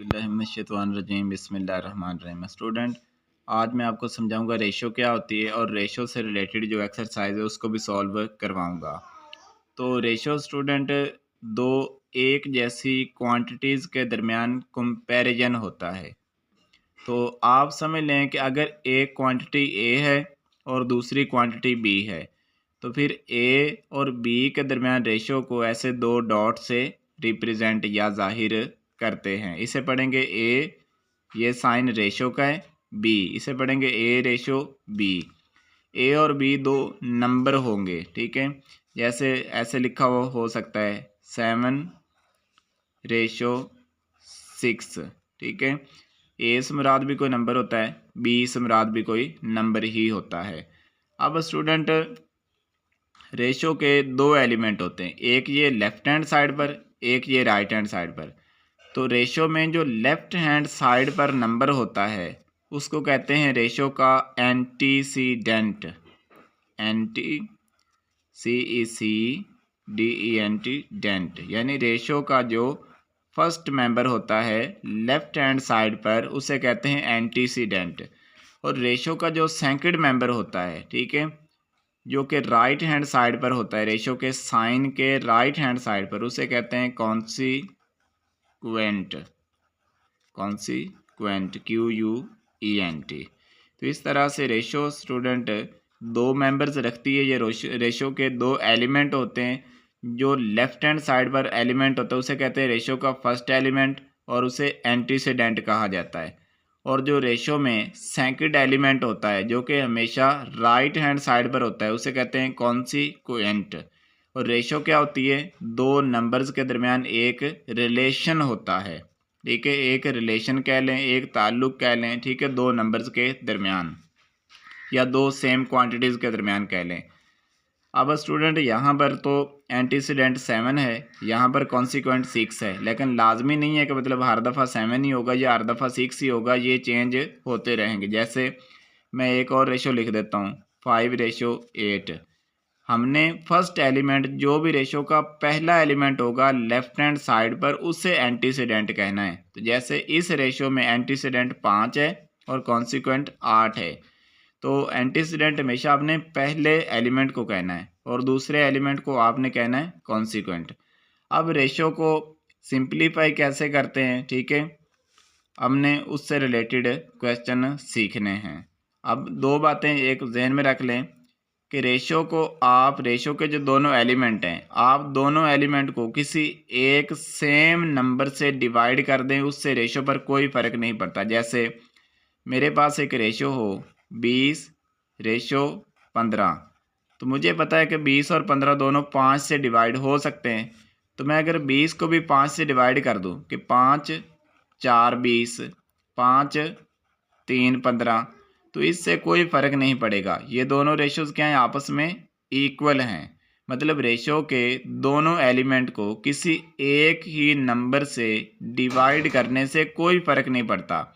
औज़ुबिल्लाहिमिनश्शैतानिर्रजीम बिस्मिल्लाहिर्रहमानिर्रहीम। स्टूडेंट, आज मैं आपको समझाऊंगा रेशो क्या होती है और रेशो से रिलेटेड जो एक्सरसाइज है उसको भी सॉल्व करवाऊंगा। तो रेशो स्टूडेंट दो एक जैसी क्वांटिटीज़ के दरमियान कंपैरिजन होता है। तो आप समझ लें कि अगर एक क्वांटिटी ए है और दूसरी क्वांटिटी बी है, तो फिर ए और बी के दरमियान रेशो को ऐसे दो डॉट से रिप्रेजेंट या ज़ाहिर करते हैं। इसे पढ़ेंगे ए, ये साइन रेशो का है, बी इसे पढ़ेंगे ए रेशो बी। ए और बी दो नंबर होंगे, ठीक है। जैसे ऐसे लिखा हुआ हो सकता है 7:6, ठीक है। ए से मुराद भी कोई नंबर होता है, बी से मुराद भी कोई नंबर ही होता है। अब स्टूडेंट रेशो के दो एलिमेंट होते हैं, एक ये लेफ्ट हैंड साइड पर, एक ये राइट हैंड साइड पर। तो रेशो में जो लेफ्ट हैंड साइड पर नंबर होता है उसको कहते हैं रेशो का एंटीसीडेंट, डेंट। यानी रेशो का जो फर्स्ट मेंबर होता है लेफ्ट हैंड साइड पर उसे कहते हैं एंटीसीडेंट। और रेशो का जो सेकंड मेंबर होता है, ठीक है, जो कि राइट हैंड साइड पर होता है, रेशो के साइन के राइट हैंड साइड पर, उसे कहते हैं कॉन्सिक्वेंट, QUENT। तो इस तरह से रेशो स्टूडेंट दो मेंबर्स रखती है। ये रेशो के दो एलिमेंट होते हैं। जो लेफ्ट हैंड साइड पर एलिमेंट होता है उसे कहते हैं रेशो का फर्स्ट एलिमेंट और उसे एंटीसीडेंट कहा जाता है। और जो रेशो में सेकंड एलिमेंट होता है जो कि हमेशा राइट हैंड साइड पर होता है उसे कहते हैं कॉन्सिक्वेंट। और रेशो क्या होती है, दो नंबर्स के दरमियान एक रिलेशन होता है, ठीक है। एक रिलेशन कह लें, एक ताल्लुक़ कह लें, ठीक है, दो नंबर्स के दरमियान या दो सेम क्वांटिटीज़ के दरमियान कह लें। अब स्टूडेंट यहाँ पर तो एंटीसीडेंट 7 है, यहाँ पर कॉन्सिक्वेंट 6 है, लेकिन लाजमी नहीं है कि मतलब हर दफ़ा 7 ही होगा या हर दफ़ा 6 ही होगा, ये चेंज होते रहेंगे। जैसे मैं एक और रेशो लिख देता हूँ 5:8। हमने फर्स्ट एलिमेंट जो भी रेशो का पहला एलिमेंट होगा लेफ्ट हैंड साइड पर उसे एंटीसीडेंट कहना है। तो जैसे इस रेशो में एंटीसीडेंट 5 है और कॉन्सिक्वेंट 8 है, तो एंटीसीडेंट हमेशा आपने पहले एलिमेंट को कहना है और दूसरे एलिमेंट को आपने कहना है कॉन्सिक्वेंट। अब रेशो को सिंप्लीफाई कैसे करते हैं, ठीक है, हमने उससे रिलेटेड क्वेश्चन सीखने हैं। अब दो बातें एक जहन में रख लें कि रेशो के जो दोनों एलिमेंट हैं, आप दोनों एलिमेंट को किसी एक सेम नंबर से डिवाइड कर दें, उससे रेशो पर कोई फ़र्क नहीं पड़ता। जैसे मेरे पास एक रेशो हो 20:15, तो मुझे पता है कि 20 और 15 दोनों 5 से डिवाइड हो सकते हैं। तो मैं अगर 20 को भी 5 से डिवाइड कर दूं कि 5×4 20, 5×3 15, तो इससे कोई फ़र्क नहीं पड़ेगा। ये दोनों रेशोज़ क्या हैं, आपस में इक्वल हैं। मतलब रेशो के दोनों एलिमेंट को किसी एक ही नंबर से डिवाइड करने से कोई फ़र्क नहीं पड़ता।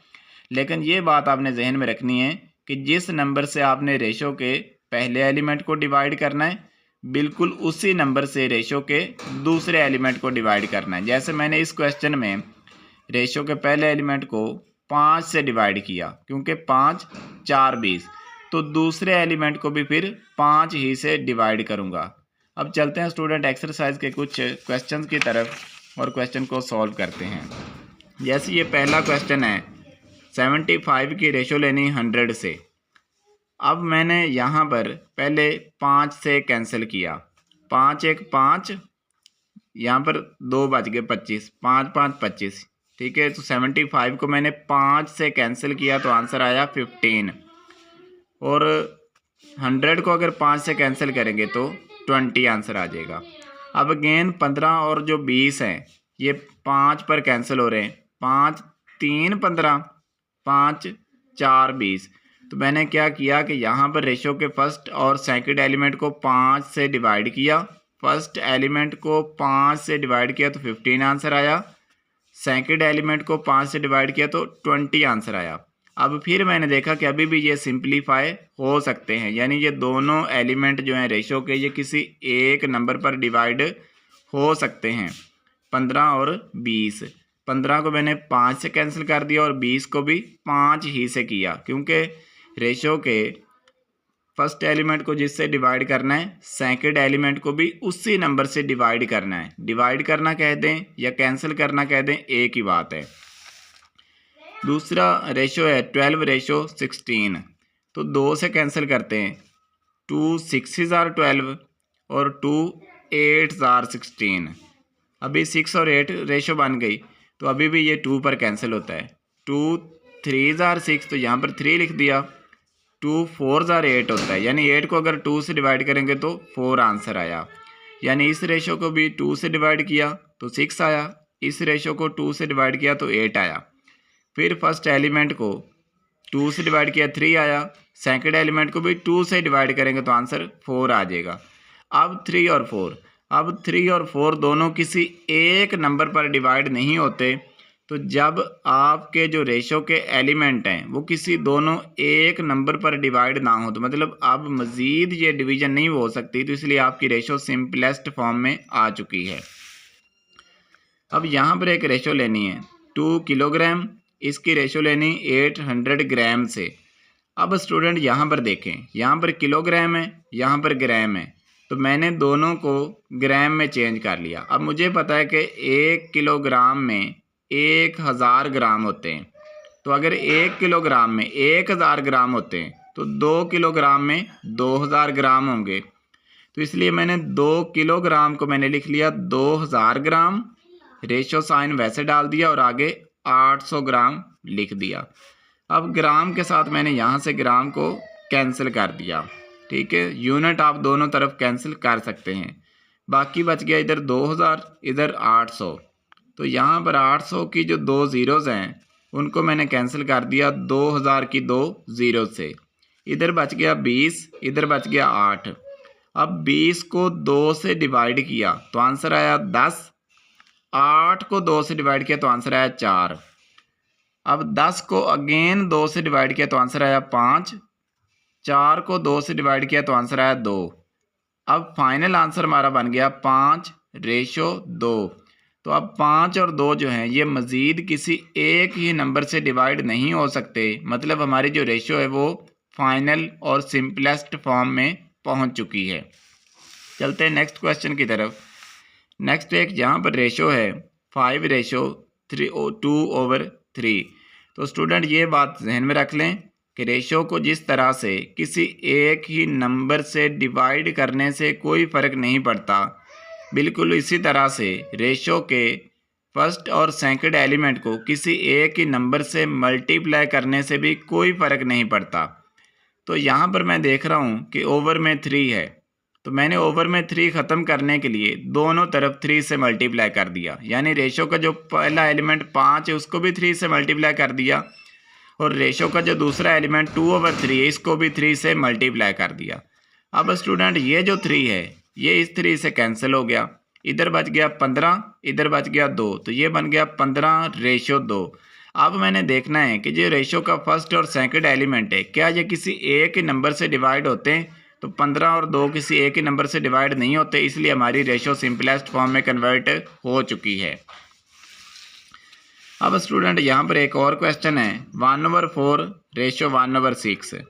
लेकिन ये बात आपने जहन में रखनी है कि जिस नंबर से आपने रेशो के पहले एलिमेंट को डिवाइड करना है, बिल्कुल उसी नंबर से रेशो के दूसरे एलिमेंट को डिवाइड करना है। जैसे मैंने इस क्वेश्चन में रेशो के पहले एलिमेंट को 5 से डिवाइड किया, क्योंकि 5×4 20, तो दूसरे एलिमेंट को भी फिर 5 ही से डिवाइड करूँगा। अब चलते हैं स्टूडेंट एक्सरसाइज के कुछ क्वेश्चन की तरफ और क्वेश्चन को सॉल्व करते हैं। जैसे ये पहला क्वेश्चन है, 75 की रेशो लेनी 100 से। अब मैंने यहाँ पर पहले 5 से कैंसिल किया, 5 1 5, यहाँ पर 2 बच गए 25, 5 5 25, ठीक है। तो 75 को मैंने 5 से कैंसिल किया तो आंसर आया 15। और 100 को अगर 5 से कैंसिल करेंगे तो 20 आंसर आ जाएगा। अब अगेन 15 और जो 20 हैं ये 5 पर कैंसिल हो रहे हैं, 5 3 15, 5×4 20। तो मैंने क्या किया कि यहाँ पर रेशो के फर्स्ट और सेकंड एलिमेंट को 5 से डिवाइड किया। फर्स्ट एलिमेंट को 5 से डिवाइड किया तो 15 आंसर आया, सेकंड एलिमेंट को 5 से डिवाइड किया तो 20 आंसर आया। अब फिर मैंने देखा कि अभी भी ये सिंप्लीफाई हो सकते हैं, यानी ये दोनों एलिमेंट जो हैं रेशो के ये किसी एक नंबर पर डिवाइड हो सकते हैं, 15 और 20। 15 को मैंने 5 से कैंसिल कर दिया और 20 को भी 5 ही से किया, क्योंकि रेशो के फर्स्ट एलिमेंट को जिससे डिवाइड करना है सेकंड एलिमेंट को भी उसी नंबर से डिवाइड करना है। डिवाइड करना कह दें या कैंसिल करना कह दें, एक ही बात है। दूसरा रेशो है 12:16, तो 2 से कैंसिल करते हैं। 2 6 आर 12 और 2 8 आर 16। अभी 6 और 8 रेशो बन गई, तो अभी भी ये 2 पर कैंसिल होता है। 2 3 आर 6, तो यहाँ पर 3 लिख दिया। 2 4 आर 8 होता है, यानी 8 को अगर 2 से डिवाइड करेंगे तो 4 आंसर आया। यानी इस रेशो को भी 2 से डिवाइड किया तो 6 आया, इस रेशो को 2 से डिवाइड किया तो 8 आया। फिर फर्स्ट एलिमेंट को 2 से डिवाइड किया 3 आया, सेकंड एलिमेंट को भी 2 से डिवाइड करेंगे तो आंसर 4 आ जाएगा। अब 3 और 4 दोनों किसी एक नंबर पर डिवाइड नहीं होते, तो जब आपके जो रेशो के एलिमेंट हैं वो किसी दोनों एक नंबर पर डिवाइड ना हो, तो मतलब अब मज़ीद ये डिवीज़न नहीं हो सकती, तो इसलिए आपकी रेशो सिंपलेस्ट फॉर्म में आ चुकी है। अब यहाँ पर एक रेशो लेनी है 2 किलोग्राम, इसकी रेशो लेनी 800 ग्राम से। अब स्टूडेंट यहाँ पर देखें, यहाँ पर किलोग्राम है, यहाँ पर ग्राम है, तो मैंने दोनों को ग्राम में चेंज कर लिया। अब मुझे पता है कि 1 किलोग्राम में 1000 ग्राम होते हैं, तो अगर 1 किलोग्राम में 1000 ग्राम होते हैं तो 2 किलोग्राम में 2000 ग्राम होंगे। तो इसलिए मैंने 2 किलोग्राम को मैंने लिख लिया 2000 ग्राम, रेशो साइन वैसे डाल दिया और आगे 800 ग्राम लिख दिया। अब ग्राम के साथ मैंने यहाँ से ग्राम को कैंसिल कर दिया, ठीक है। यूनिट आप दोनों तरफ कैंसिल कर सकते हैं। बाकी बच गया इधर 2000, इधर 800, तो यहाँ पर 800 की जो 2 ज़ीरोज़ हैं उनको मैंने कैंसिल कर दिया 2000 की 2 ज़ीरो से। इधर बच गया 20, इधर बच गया 8। अब 20 को 2 से डिवाइड किया तो आंसर आया 10, 8 को 2 से डिवाइड किया तो आंसर आया 4। अब 10 को अगेन 2 से डिवाइड किया तो आंसर आया 5, 4 को 2 से डिवाइड किया तो आंसर आया 2। अब फाइनल आंसर हमारा बन गया 5:2। तो अब 5 और 2 जो हैं ये मज़ीद किसी एक ही नंबर से डिवाइड नहीं हो सकते, मतलब हमारी जो रेशो है वो फाइनल और सिंपलेस्ट फॉर्म में पहुंच चुकी है। चलते हैं नेक्स्ट क्वेश्चन की तरफ। नेक्स्ट एक यहाँ पर रेशो है 5:2/3। तो स्टूडेंट ये बात जहन में रख लें कि रेशो को जिस तरह से किसी एक ही नंबर से डिवाइड करने से कोई फ़र्क नहीं पड़ता, बिल्कुल इसी तरह से रेशो के फर्स्ट और सेकंड एलिमेंट को किसी एक ही नंबर से मल्टीप्लाई करने से भी कोई फ़र्क नहीं पड़ता। तो यहाँ पर मैं देख रहा हूँ कि ओवर में 3 है, तो मैंने ओवर में 3 ख़त्म करने के लिए दोनों तरफ 3 से मल्टीप्लाई कर दिया, यानी रेशो का जो पहला एलिमेंट 5 है उसको भी 3 से मल्टीप्लाई कर दिया, और रेशो का जो दूसरा एलिमेंट 2/3 है इसको भी 3 से मल्टीप्लाई कर दिया। अब स्टूडेंट ये जो 3 है ये इस 3 से कैंसिल हो गया, इधर बच गया 15, इधर बच गया 2, तो ये बन गया 15:2। अब मैंने देखना है कि जो रेशो का फर्स्ट और सेकंड एलिमेंट है क्या ये किसी एक ही नंबर से डिवाइड होते हैं, तो 15 और 2 किसी एक ही नंबर से डिवाइड नहीं होते, इसलिए हमारी रेशो सिंपलेस्ट फॉर्म में कन्वर्ट हो चुकी है। अब स्टूडेंट यहाँ पर एक और क्वेश्चन है 1/4 रेशो 1/6।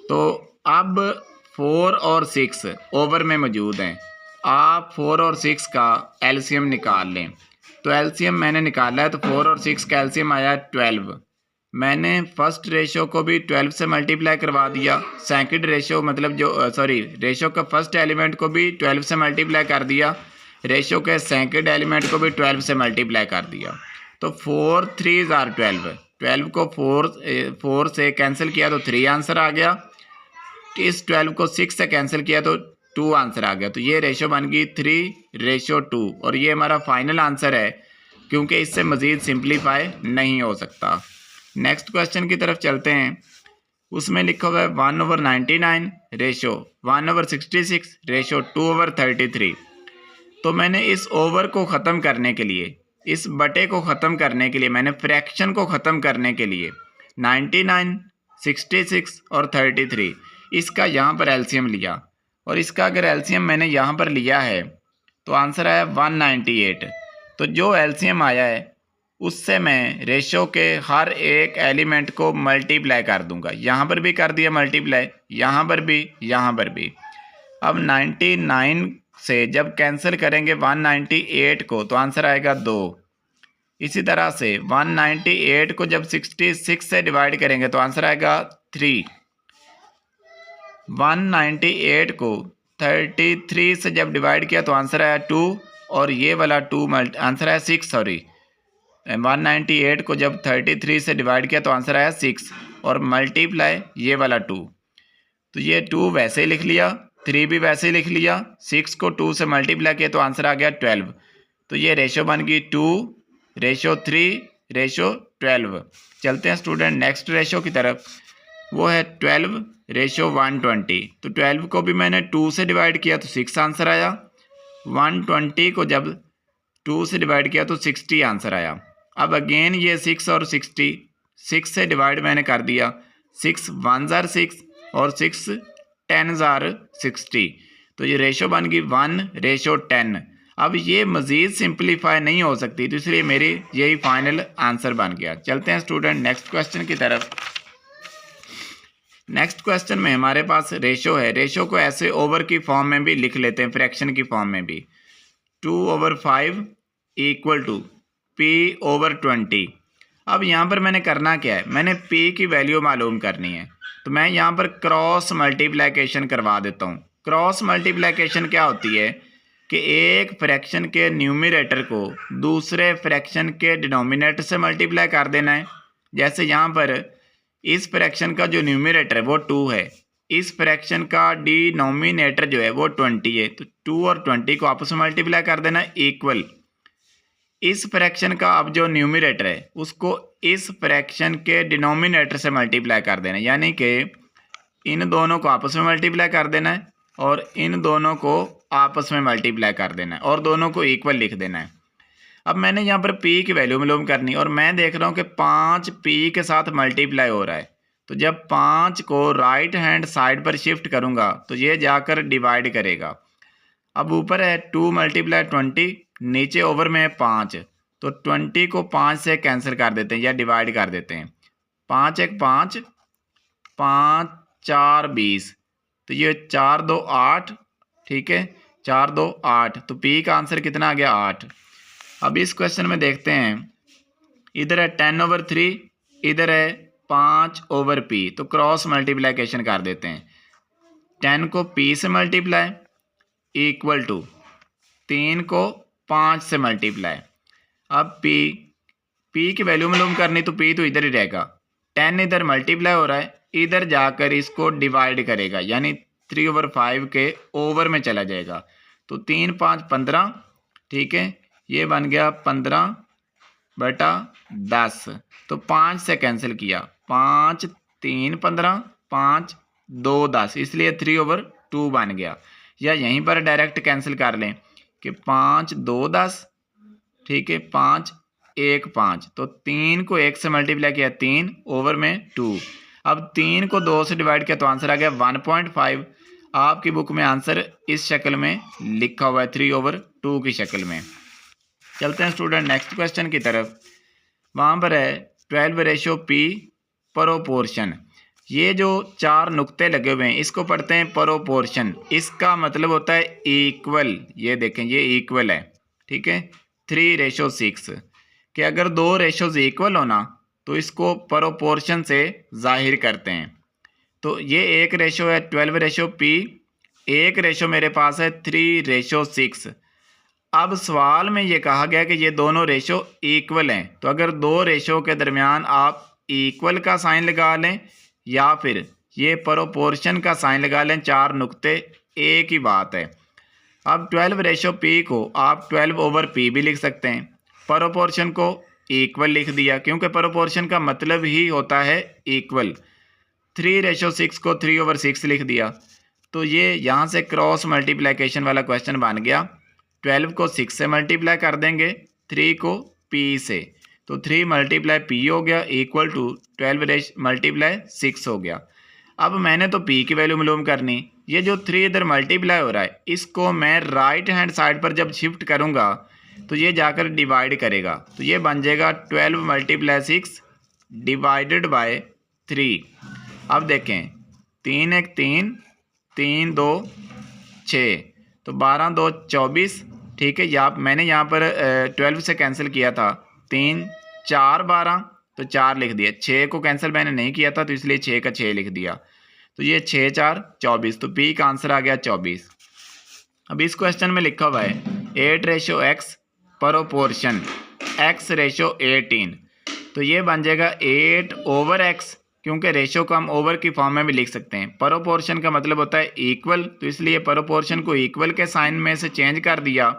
तो अब 4 और 6 ओवर में मौजूद हैं, आप 4 और 6 का एलसीएम निकाल लें। तो एलसीएम मैंने निकाला है, तो 4 और 6 का एलसीएम आया 12। मैंने फर्स्ट रेशो को भी 12 से मल्टीप्लाई करवा दिया, सेकंड रेशो मतलब रेशो का फर्स्ट एलिमेंट को भी 12 से मल्टीप्लाई कर दिया, रेशो के सेकंड एलिमेंट को भी 12 से मल्टीप्लाई कर दिया। तो 4 3 आर 12, 12 को 4 से कैंसिल किया तो 3 आंसर आ गया, इस 12 को 6 से कैंसिल किया तो 2 आंसर आ गया। तो ये रेशो बन गई 3:2 और ये हमारा फाइनल आंसर है, क्योंकि इससे मज़ीद सिंप्लीफाई नहीं हो सकता। नेक्स्ट क्वेश्चन की तरफ चलते हैं। उसमें लिखा हुआ है 1/99 रेशो 1/66 रेशो 2/33। तो मैंने इस ओवर को ख़त्म करने के लिए, इस बटे को ख़त्म करने के लिए, मैंने फ्रैक्शन को ख़त्म करने के लिए 99, 66 और 33 इसका यहाँ पर एलसीएम लिया, और इसका अगर एलसीएम मैंने यहाँ पर लिया है तो आंसर आया 198। तो जो एलसीएम आया है उससे मैं रेशो के हर एक एलिमेंट को मल्टीप्लाई कर दूंगा। यहाँ पर भी कर दिया मल्टीप्लाई, यहाँ पर भी, यहाँ पर भी। अब 99 से जब कैंसिल करेंगे 198 को तो आंसर आएगा 2। इसी तरह से 198 को जब 66 से डिवाइड करेंगे तो आंसर आएगा 3। 198 को 33 से जब डिवाइड किया तो आंसर आया 2, और ये वाला 2 आंसर आया 6, सॉरी 198 को जब 33 से डिवाइड किया तो आंसर आया 6, और मल्टीप्लाई ये वाला 2। तो ये 2 वैसे ही लिख लिया, 3 भी वैसे ही लिख लिया, 6 को 2 से मल्टीप्लाई किया तो आंसर आ गया 12। तो ये रेशो बन गई 2:3:12। चलते हैं स्टूडेंट नेक्स्ट रेशो की तरफ, वो है 12:120। तो 12 को भी मैंने 2 से डिवाइड किया तो 6 आंसर आया। 120 को जब 2 से डिवाइड किया तो 60 आंसर आया। अब अगेन ये 6 और 60, 6 से डिवाइड मैंने कर दिया, 6 1 जार 6 और 6 10 जार 60। तो ये रेशो बन गई 1:10। अब ये मज़ीद सिंप्लीफाई नहीं हो सकती, तो इसलिए मेरी यही फाइनल आंसर बन गया। चलते हैं स्टूडेंट नेक्स्ट क्वेश्चन की तरफ। नेक्स्ट क्वेश्चन में हमारे पास रेशो है। रेशो को ऐसे ओवर की फॉर्म में भी लिख लेते हैं, फ्रैक्शन की फॉर्म में भी। 2/5 = P/20। अब यहाँ पर मैंने करना क्या है, मैंने P की वैल्यू मालूम करनी है, तो मैं यहाँ पर क्रॉस मल्टीप्लिकेशन करवा देता हूँ। क्रॉस मल्टीप्लिकेशन क्या होती है कि एक फ्रैक्शन के न्यूमरेटर को दूसरे फ्रैक्शन के डिनोमिनेटर से मल्टीप्लाई कर देना है। जैसे यहाँ पर इस फ्रैक्शन का जो न्यूमरेटर है वो 2 है, इस फ्रैक्शन का डिनोमिनेटर जो है वो 20 है, तो 2 और 20 को आपस में मल्टीप्लाई कर देना इक्वल। इस फ्रैक्शन का अब जो न्यूमरेटर है उसको इस फ्रैक्शन के डिनोमिनेटर से मल्टीप्लाई कर देना है, यानी कि इन दोनों को आपस में मल्टीप्लाई कर देना है और इन दोनों को आपस में मल्टीप्लाई कर देना है और दोनों को इक्वल लिख देना है। अब मैंने यहाँ पर P की वैल्यू मालूम करनी और मैं देख रहा हूँ कि 5 P के साथ मल्टीप्लाई हो रहा है, तो जब 5 को राइट हैंड साइड पर शिफ्ट करूँगा तो ये जाकर डिवाइड करेगा। अब ऊपर है 2 × 20, नीचे ओवर में है 5, तो 20 को 5 से कैंसिल कर देते हैं या डिवाइड कर देते हैं। 5 1 5, 5 4 20, तो ये 4 2 8, ठीक है, 4 2 8, तो P का आंसर कितना आ गया 8। अब इस क्वेश्चन में देखते हैं, इधर है 10/3, इधर है 5/P, तो क्रॉस मल्टीप्लिकेशन कर देते हैं। 10 को P से मल्टीप्लाई इक्वल टू 3 को 5 से मल्टीप्लाई। अब P की वैल्यू मालूम करनी, तो P तो इधर ही रहेगा, 10 इधर मल्टीप्लाई हो रहा है, इधर जाकर इसको डिवाइड करेगा, यानी 3/5 के ओवर में चला जाएगा, तो 3 5 15, ठीक है, ये बन गया 15/10, तो 5 से कैंसिल किया, 5 3 15, 5 2 10, इसलिए 3/2 बन गया। या यहीं पर डायरेक्ट कैंसिल कर लें कि 5 2 10, ठीक है, 5 1 5, तो 3 को 1 से मल्टीप्लाई किया 3 ओवर में 2। अब 3 को 2 से डिवाइड किया तो आंसर आ गया 1.5। आपकी बुक में आंसर इस शक्ल में लिखा हुआ है, 3/2 की शक्ल में। चलते हैं स्टूडेंट नेक्स्ट क्वेश्चन की तरफ। वहाँ पर है 12:P प्रोपोर्शन। ये जो 4 नुक्ते लगे हुए हैं इसको पढ़ते हैं प्रोपोर्शन। इसका मतलब होता है इक्वल। ये देखें, ये इक्वल है, ठीक है, 3:6 कि अगर 2 रेशोज इक्वल होना तो इसको प्रोपोर्शन से जाहिर करते हैं। तो ये एक रेशो है 12:P, एक रेशो मेरे पास है 3:6। अब सवाल में ये कहा गया कि ये दोनों रेशो इक्वल हैं, तो अगर 2 रेशो के दरमियान आप इक्वल का साइन लगा लें या फिर ये प्रोपोर्शन का साइन लगा लें, 4 नुक्ते, एक ही बात है। अब 12:P को आप 12/P भी लिख सकते हैं, प्रोपोर्शन को इक्वल लिख दिया क्योंकि प्रोपोर्शन का मतलब ही होता है इक्वल। 3:6 को 3/6 लिख दिया, तो ये यहाँ से क्रॉस मल्टीप्लिकेशन वाला क्वेश्चन बन गया। 12 को 6 से मल्टीप्लाई कर देंगे, 3 को P से, तो 3 × P हो गया इक्वल टू 12 × 6 हो गया। अब मैंने तो P की वैल्यू मालूम करनी, ये जो 3 इधर मल्टीप्लाई हो रहा है इसको मैं राइट हैंड साइड पर जब शिफ्ट करूँगा तो ये जाकर डिवाइड करेगा, तो ये बन जाएगा 12 × 6 डिवाइडेड बाय 3। अब देखें 3 1 3, 3 2 6, तो 12 2 24। ठीक है, मैंने यहाँ पर 12 से कैंसिल किया था, 3 4 12, तो 4 लिख दिया। 6 को कैंसिल मैंने नहीं किया था, तो इसलिए 6 का 6 लिख दिया। तो ये 6 4 24, तो पी का आंसर आ गया 24। अब इस क्वेश्चन में लिखा हुआ है 8:x प्रोपोर्शन x:18, तो ये बन जाएगा 8/x, क्योंकि रेशो को हम ओवर की फॉर्म में भी लिख सकते हैं। प्रोपोर्शन का मतलब होता है इक्वल, तो इसलिए प्रोपोर्शन को इक्वल के साइन में से चेंज कर दिया,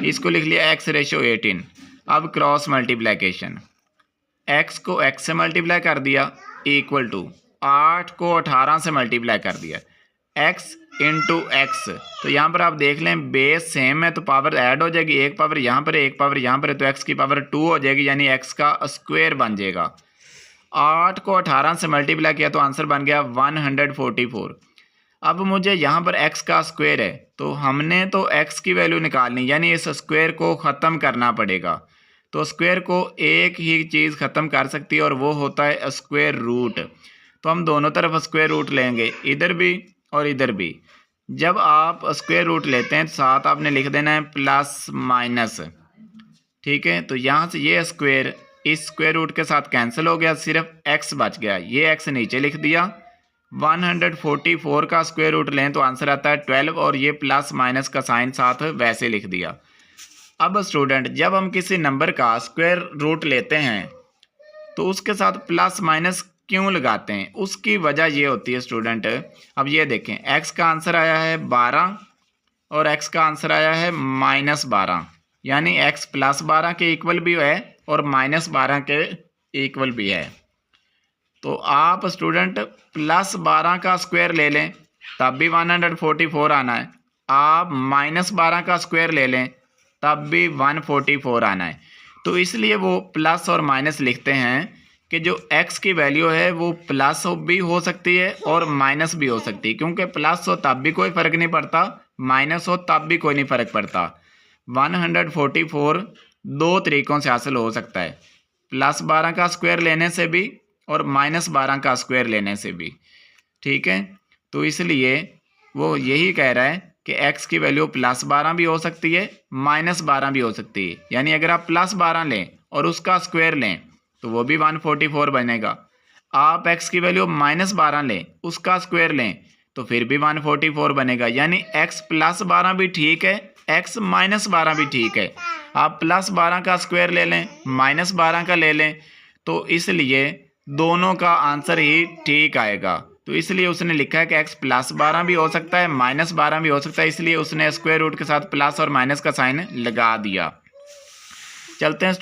इसको लिख लिया x:18। अब क्रॉस मल्टीप्लिकेशन, x को x से मल्टीप्लाई कर दिया इक्वल टू 8 को 18 से मल्टीप्लाई कर दिया, x इंटू एक्स। तो यहाँ पर आप देख लें बेस सेम है, तो पावर ऐड हो जाएगी, एक पावर यहाँ पर एक पावर यहाँ पर है, तो x की पावर 2 हो जाएगी, यानी x का स्क्वायर बन जाएगा। 8 को 18 से मल्टीप्लाई किया तो आंसर बन गया 144। अब मुझे यहाँ पर x का स्क्वायर है, तो हमने तो x की वैल्यू निकालनी, यानी इस स्क्वायर को ख़त्म करना पड़ेगा। तो स्क्वायर को एक ही चीज़ ख़त्म कर सकती है और वो होता है स्क्वायर रूट। तो हम दोनों तरफ स्क्वायर रूट लेंगे, इधर भी और इधर भी। जब आप स्क्वायर रूट लेते हैं तो साथ आपने लिख देना है प्लस माइनस। ठीक है, तो यहाँ से ये स्क्वायर इस स्क्वायर रूट के साथ कैंसिल हो गया, सिर्फ x बच गया, ये x नीचे लिख दिया। 144 का स्क्वायर रूट लें तो आंसर आता है 12, और ये प्लस माइनस का साइन साथ वैसे लिख दिया। अब स्टूडेंट, जब हम किसी नंबर का स्क्वायर रूट लेते हैं तो उसके साथ प्लस माइनस क्यों लगाते हैं, उसकी वजह ये होती है स्टूडेंट। अब ये देखें, x का आंसर आया है 12 और x का आंसर आया है -12, यानी x +12 के इक्वल भी है और -12 के इक्वल भी है। तो आप स्टूडेंट +12 का स्क्वायर ले लें तब भी 144 आना है, आप -12 का स्क्वायर ले लें तब भी 144 आना है। तो इसलिए वो प्लस और माइनस लिखते हैं कि जो x की वैल्यू है वो प्लस भी हो सकती है और माइनस भी हो सकती है, क्योंकि प्लस हो तब भी कोई फ़र्क नहीं पड़ता, माइनस हो तब भी कोई नहीं फ़र्क पड़ता। 144 दो तरीक़ों से हासिल हो सकता है, +12 का स्क्वायर लेने से भी और -12 का स्क्वायर लेने से भी। ठीक है, तो इसलिए वो यही कह रहा है कि x की वैल्यू +12 भी हो सकती है, -12 भी हो सकती है। यानी अगर आप +12 लें और उसका स्क्वायर लें तो वो भी 144 बनेगा। आप x की वैल्यू -12 लें, उसका स्क्वायर लें तो फिर भी 144 बनेगा। यानी x +12 भी ठीक है, x -12 भी ठीक है। आप +12 का स्क्वायर ले लें, -12 का ले लें, तो इसलिए दोनों का आंसर ही ठीक आएगा। तो इसलिए उसने लिखा है कि x +12 भी हो सकता है, -12 भी हो सकता है, इसलिए उसने स्क्वायर रूट के साथ प्लस और माइनस का साइन लगा दिया। चलते हैं